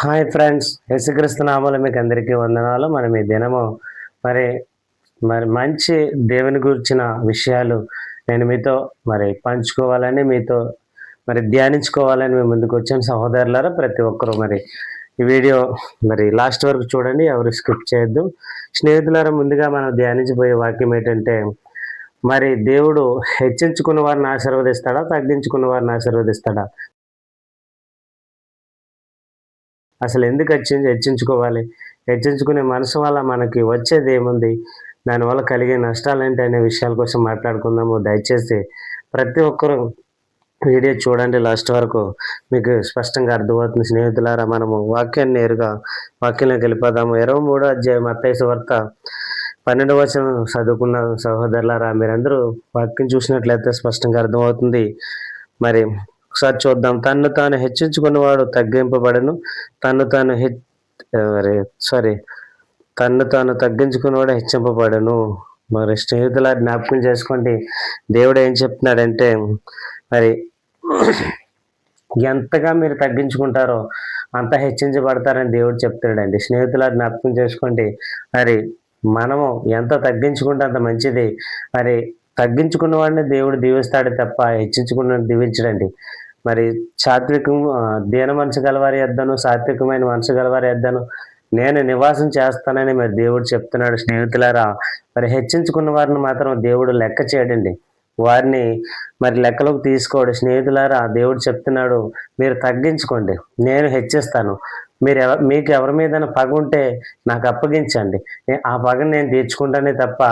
Hi friends, యేసుక్రీస్తు నామములో మీకు అందరికీ వందనాలు. మనం ఈ దినము మరి మరి మంచి దేవుని గురించిన విషయాలు నేను మీతో పంచుకోవాలని, మీతో ధ్యానించుకోవాలని మేము ముందుకు వచ్చాను. సహోదరులారా, ప్రతి ఒక్కరూ ఈ వీడియో లాస్ట్ వరకు చూడండి, ఎవరు స్కిప్ చేయొద్దు. స్నేహితులారా, ముందుగా మనం ధ్యానించబోయే వాక్యం ఏంటంటే, దేవుడు హెచ్చించుకున్న వారిని ఆశీర్వదిస్తాడా, తగ్గించుకున్న వారిని ఆశీర్వదిస్తాడా? అసలు ఎందుకు హెచ్చించుకోవాలి? హెచ్చించుకునే మనసు వల్ల మనకి వచ్చేది ఏముంది? దానివల్ల కలిగే నష్టాలేంటి అనే విషయాల కోసం మాట్లాడుకుందాము. దయచేసి ప్రతి ఒక్కరూ వీడియో చూడండి లాస్ట్ వరకు, మీకు స్పష్టంగా అర్థమవుతుంది. స్నేహితులారా, మనము వాక్యాన్ని నేరుగా వాక్యంలోకి వెళ్ళిపోదాము. 23వ అధ్యాయం మత్తయి సువార్త 12వ వచనం చదువుకున్న సహోదరులారా, మీరందరూ వాక్యం చూసినట్లయితే స్పష్టంగా అర్థమవుతుంది. ఒకసారి చూద్దాం. తన్ను తాను హెచ్చించుకున్నవాడు తగ్గింపబడను, తన్ను తాను తన్ను తాను తగ్గించుకున్నవాడు హెచ్చింపబడను. స్నేహితుల జ్ఞాపకం చేసుకోండి, దేవుడు ఏం చెప్తున్నాడంటే, ఎంతగా మీరు తగ్గించుకుంటారో అంత హెచ్చించబడతారని దేవుడు చెప్తున్నాడండి. స్నేహితుల జ్ఞాపకం చేసుకోండి, మనము ఎంత తగ్గించుకుంటే అంత మంచిది. తగ్గించుకున్న వాడిని దేవుడు దీవిస్తాడు తప్ప హెచ్చించుకున్న దీవించడండి. సాత్వికం దీన మనసు గలవారి యొద్దను, సాత్వికమైన మనసు గలవారి యొద్దను నేను నివాసం చేస్తానని దేవుడు చెప్తున్నాడు. స్నేహితులారా, హెచ్చించుకున్న వారిని మాత్రం దేవుడు లెక్క చేయడండి, వారిని లెక్కలోకి తీసుకోడు. స్నేహితులారా, దేవుడు చెప్తున్నాడు, మీరు తగ్గించుకోండి, నేను హెచ్చిస్తాను. మీకు ఎవరి మీద పగ ఉంటే నాకు అప్పగించండి, ఆ పగని నేను తీర్చుకుంటానే తప్ప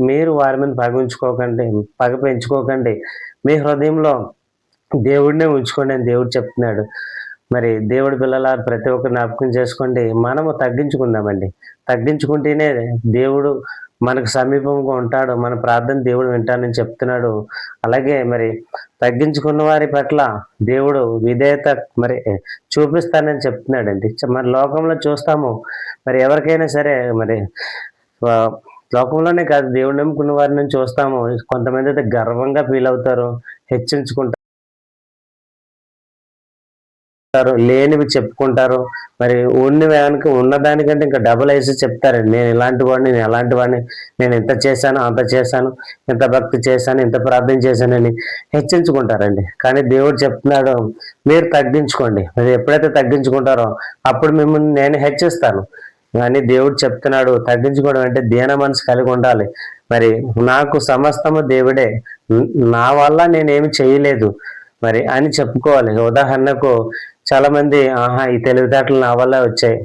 మీరు వారి మీద పగ పెంచుకోకండి. మీ హృదయంలో దేవుడినే ఉంచుకోండి అని దేవుడు చెప్తున్నాడు. దేవుడి పిల్లల ప్రతి ఒక్కరు జ్ఞాపకం చేసుకోండి, మనము తగ్గించుకుందామండి. తగ్గించుకుంటేనే దేవుడు మనకు సమీపంగా ఉంటాడు, మన ప్రార్థన దేవుడు వింటానని చెప్తున్నాడు. అలాగే తగ్గించుకున్న వారి పట్ల దేవుడు విధేయత చూపిస్తానని చెప్తున్నాడండి. లోకంలో చూస్తాము, ఎవరికైనా సరే లోకంలోనే కాదు, దేవుడు నమ్ముకున్న వారిని చూస్తాము. కొంతమంది అయితే గర్వంగా ఫీల్ అవుతారు, హెచ్చించుకుంటారు, లేనివి చెప్పుకుంటారు. ఉన్న వెనక ఉన్నదానికంటే ఇంకా డబుల్ వేసి చెప్తారండి, నేను ఇలాంటి వాడిని, నేను అలాంటి వాడిని, నేను ఇంత చేశాను, అంత చేశాను, ఇంత భక్తి చేశాను, ఇంత ప్రార్థన చేశానని హెచ్చించుకుంటారండి. కానీ దేవుడు చెప్తున్నాడు, మీరు తగ్గించుకోండి. ఎప్పుడైతే తగ్గించుకుంటారో అప్పుడు మిమ్మల్ని నేను హెచ్చిస్తాను అని దేవుడు చెప్తున్నాడు. తగ్గించుకోవడం అంటే దీన మనసు కలిగి ఉండాలి. నాకు సమస్తము దేవుడే, నా వల్ల నేనేమి చేయలేదు అని చెప్పుకోవాలి. ఉదాహరణకు చాలా మంది, ఈ తెలివితేటలు నా వల్ల వచ్చాయి,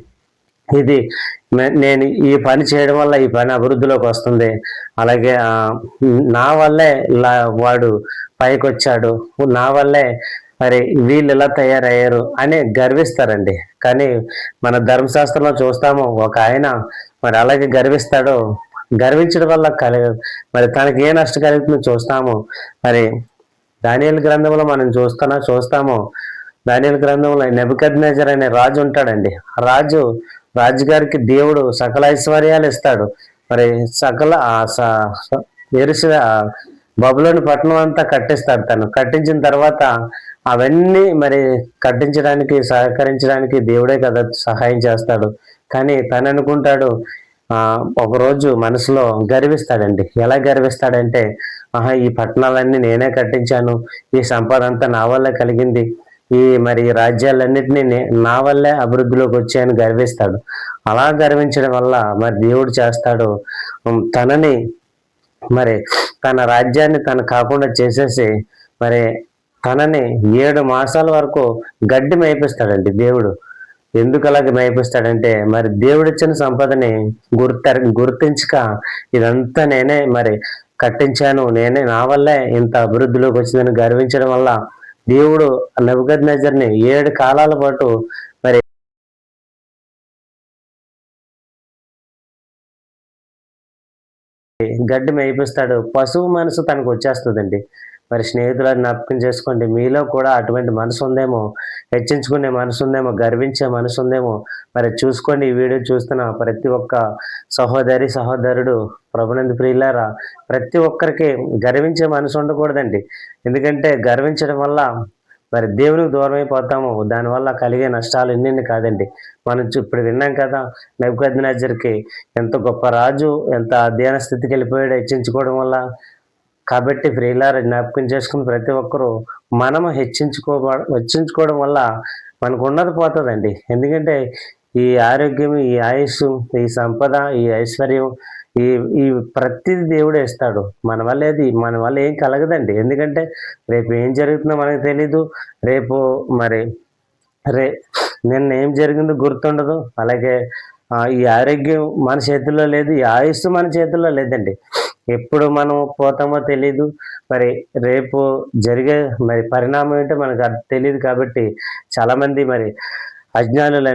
నేను ఈ పని చేయడం వల్ల ఈ పని అభివృద్ధిలోకి వస్తుంది, అలాగే నా వల్లే వాడు పైకి వచ్చాడు, నా వల్లే వీళ్ళు ఇలా తయారయ్యారు అని గర్విస్తారండి. కానీ మన ధర్మశాస్త్రంలో చూస్తాము, ఒక ఆయన అలాగే గర్విస్తాడు. గర్వించడం వల్ల తనకి ఏ నష్టం కలుగుతుందో చూస్తాము. దానియేలు గ్రంథంలో మనం చూస్తాము. దానియేలు గ్రంథంలో నెబుకద్నెజర్ అనే రాజు ఉంటాడండి. రాజుగారికి దేవుడు సకల ఐశ్వర్యాలు ఇస్తాడు. సకల బబులోని పట్టణం అంతా కట్టిస్తాడు. తను కట్టించిన తర్వాత అవన్నీ కట్టించడానికి, సహకరించడానికి దేవుడే కదా సహాయం చేస్తాడు. కానీ తను అనుకుంటాడు, ఒకరోజు మనసులో గర్విస్తాడండి. ఎలా గర్విస్తాడంటే, ఈ పట్టణాలన్నీ నేనే కట్టించాను, ఈ సంపద అంతా నా వల్లే కలిగింది, ఈ రాజ్యాలన్నిటినీ నా వల్లే అభివృద్ధిలోకి వచ్చాయని గర్విస్తాడు. అలా గర్వించడం వల్ల దేవుడు చేస్తాడు, తనని తన రాజ్యాన్ని తను కాకుండా చేసేసి తనని 7 మాసాల వరకు గడ్డి మేపిస్తాడండి దేవుడు. ఎందుకు అలాగే మేపిస్తాడంటే, దేవుడిచ్చిన సంపదని గుర్తించక ఇదంతా నేనే కట్టించాను, నేనే, నా వల్లే ఇంత అభివృద్ధిలోకి వచ్చిందని గర్వించడం వల్ల దేవుడు నెబుకద్నెజర్ని 7 కాలాల పాటు గడ్డి మేపిస్తాడు. పశువు మనసు తనకు వచ్చేస్తుందండి. స్నేహితులను జ్ఞాపకం చేసుకోండి, మీలో కూడా అటువంటి మనసు ఉందేమో, హెచ్చించుకునే మనసు ఉందేమో, గర్వించే మనసు ఉందేమో. చూసుకోండి, ఈ వీడియో చూస్తున్న ప్రతి ఒక్క సహోదరుడు, ప్రభునందు ప్రియులారా, ప్రతి ఒక్కరికి గర్వించే మనసు ఉండకూడదండి. ఎందుకంటే గర్వించడం వల్ల మరి దేవునికి దూరం అయిపోతాము. దానివల్ల కలిగే నష్టాలు ఎన్నెన్ని కాదండి. మనం ఇప్పుడు విన్నాం కదా, నెబుకద్నెజర్‌కి ఎంత గొప్ప రాజు ఎంత అధ్యయన స్థితికి వెళ్ళిపోయాడు హెచ్చించుకోవడం వల్ల. కాబట్టి ప్రియులారా, జ్ఞాపకం చేసుకుని ప్రతి ఒక్కరూ మనము హెచ్చించుకోవడం వల్ల మనకు ఉన్నది పోతుందండి. ఎందుకంటే ఈ ఆరోగ్యం, ఈ ఆయుస్సు, ఈ సంపద, ఈ ఐశ్వర్యం, ఈ ఈ ప్రతిది దేవుడే ఇస్తాడు. మన వల్ల ఏం కలగదండి. ఎందుకంటే రేపు ఏం జరుగుతుందో మనకు తెలీదు. రేపు మరి రే నిన్న ఏం జరిగిందో గుర్తుండదు. అలాగే ఈ ఆరోగ్యం మన చేతుల్లో లేదు. ఈ ఆయుస్సు మన చేతుల్లో లేదండి. ఎప్పుడు మనం పోతామో తెలీదు. మరి రేపు జరిగే పరిణామం ఏంటో మనకు తెలీదు. కాబట్టి చాలామంది అజ్ఞానులు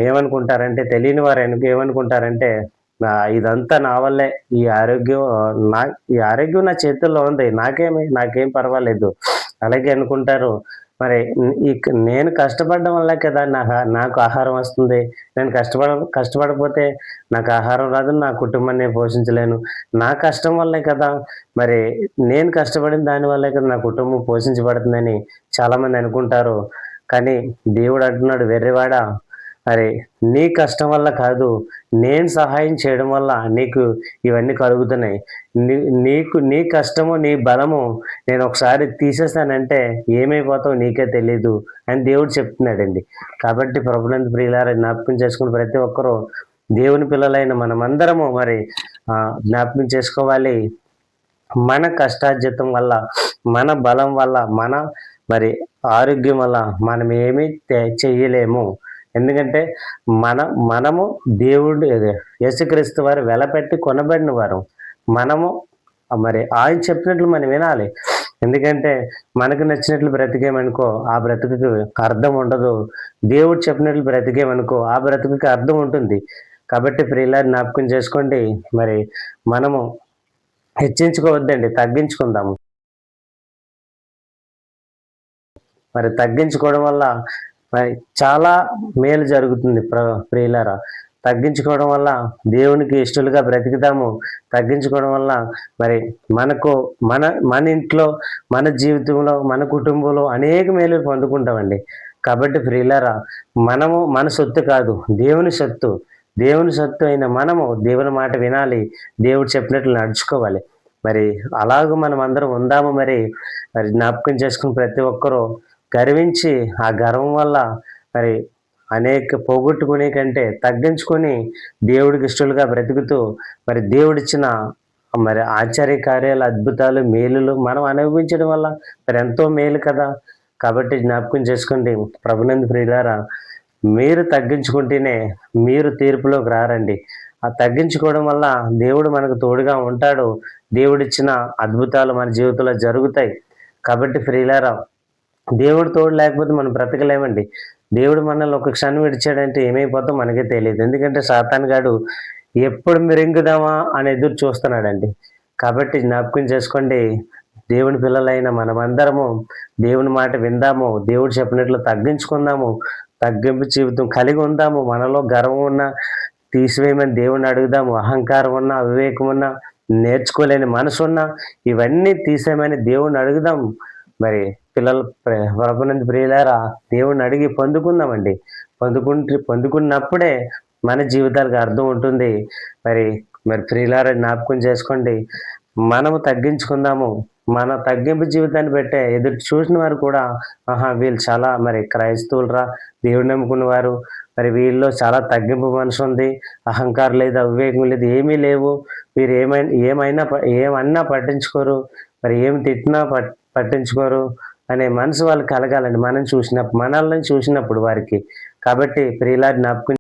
ఏమనుకుంటారంటే, తెలియని వారు ఏమనుకుంటారంటే, ఇదంతా నా వల్లే, ఈ ఆరోగ్యం నా ఈ ఆరోగ్యం నా చేతుల్లో ఉంది, నాకేం పర్వాలేదు అలాగే అనుకుంటారు. మరి నేను కష్టపడడం వల్లే కదా నాకు ఆహారం వస్తుంది. నేను కష్టపడకపోతే నాకు ఆహారం రాదు, నా కుటుంబాన్ని నేను పోషించలేను. నా కష్టం వల్లే కదా, మరి నేను కష్టపడిన దాని వల్లే కదా నా కుటుంబం పోషించబడుతుందని చాలామంది అనుకుంటారు. కానీ దేవుడు అంటున్నాడు, వెర్రివాడా, అరే నీ కష్టం వల్ల కాదు, నేను సహాయం చేయడం వల్ల నీకు ఇవన్నీ కలుగుతున్నాయి. నీ కష్టము, నీ బలము నేను ఒకసారి తీసేస్తానంటే ఏమైపోతావు నీకే తెలీదు అని దేవుడు చెప్తున్నాడండి. కాబట్టి ప్రభునందు ప్రియులారా, జ్ఞాపకం చేసుకుని ప్రతి ఒక్కరూ దేవుని పిల్లలైన మనమందరము జ్ఞాపకం చేసుకోవాలి. మన కష్టార్జితం వల్ల, మన బలం వల్ల, మన ఆరోగ్యం వల్ల మనం ఏమీ చెయ్యలేము. ఎందుకంటే మనము దేవుడు యేసుక్రీస్తు వారు వెలపెట్టి కొనబడిన వారు. మనము ఆయన చెప్పినట్లు మనం వినాలి. ఎందుకంటే మనకు నచ్చినట్లు బ్రతికేమనుకో ఆ బ్రతుకుకి అర్థం ఉండదు. దేవుడు చెప్పినట్లు బ్రతికేమనుకో ఆ బ్రతుకుకి అర్థం ఉంటుంది. కాబట్టి ప్రియులారా, జ్ఞాపకం చేసుకోండి, మనము హెచ్చించుకోవద్దండి, తగ్గించుకుందాము. తగ్గించుకోవడం వల్ల చాలా మేలు జరుగుతుంది. ప్రియులారా, తగ్గించుకోవడం వల్ల దేవునికి ఇష్టలుగా బ్రతుకుతాము. తగ్గించుకోవడం వల్ల మనకు మన ఇంట్లో, మన జీవితంలో, మన కుటుంబంలో అనేక మేలు పొందుకుంటామండి. కాబట్టి ప్రియులారా, మనము మన సొత్తు కాదు, దేవుని సొత్తు. దేవుని సొత్తు అయిన మనము దేవుని మాట వినాలి, దేవుడు చెప్పినట్లు నడుచుకోవాలి. అలాగ మనం అందరం ఉందాము. జ్ఞాపకం చేసుకుని ప్రతి ఒక్కరూ గర్వించి ఆ గర్వం వల్ల అనేక పోగొట్టుకునే కంటే తగ్గించుకొని దేవుడికి ఇష్టలుగా బ్రతుకుతూ దేవుడిచ్చిన ఆశ్చర్య కార్యాలు, అద్భుతాలు, మేలులు మనం అనుభవించడం వల్ల ఎంతో మేలు కదా. కాబట్టి జ్ఞాపకం చేసుకోండి ప్రభునందు ప్రియులారా, మీరు తగ్గించుకుంటేనే మీరు తీర్పులోకి రారండి. ఆ తగ్గించుకోవడం వల్ల దేవుడు మనకు తోడుగా ఉంటాడు. దేవుడిచ్చిన అద్భుతాలు మన జీవితంలో జరుగుతాయి. కాబట్టి ప్రియులారా, దేవుడు తోడు లేకపోతే మనం బ్రతకలేమండి. దేవుడు మనల్ని ఒక క్షణం విడిచాడంటే ఏమైపోతాం మనకే తెలియదు. ఎందుకంటే సాతానుగాడు ఎప్పుడు మిరింగుదామా అని ఎదురు చూస్తున్నాడండి. కాబట్టి జ్ఞాపకం చేసుకోండి, దేవుని పిల్లలైన మనమందరము దేవుని మాట విందాము, దేవుడు చెప్పినట్లు తగ్గించుకుందాము, తగ్గింపు జీవితం కలిగి ఉందాము. మనలో గర్వం ఉన్నా తీసివేయమని దేవుణ్ణి అడుగుదాము. అహంకారం ఉన్నా, అవివేకం ఉన్నా, నేర్చుకోలేని మనసు ఉన్నా ఇవన్నీ తీసేయమని దేవుణ్ణి అడుగుదాం. పిల్లలు ప్రభునందు ప్రియులారా, దేవుణ్ణి అడిగి పొందుకుందామండి. పొందుకున్నప్పుడే మన జీవితాలకు అర్థం ఉంటుంది. ప్రియులారా, జ్ఞాపకం చేసుకోండి, మనము తగ్గించుకుందాము. మన తగ్గింపు జీవితాన్ని పెట్టే ఎదురు చూసిన వారు కూడా, వీళ్ళు చాలా క్రైస్తవులరా, దేవుడు నమ్ముకున్న వారు, వీళ్ళలో చాలా తగ్గింపు మనసు ఉంది, అహంకారం లేదు, అవివేకం లేదు, ఏమీ లేవు, వీరు ఏమన్నా పట్టించుకోరు, ఏమి తిట్టినా పట్టించుకోరు అనే మనసు వాళ్ళకి కలగాలండి మనల్ని చూసినప్పుడు వారికి. కాబట్టి ప్రియులారా, జ్ఞాపకం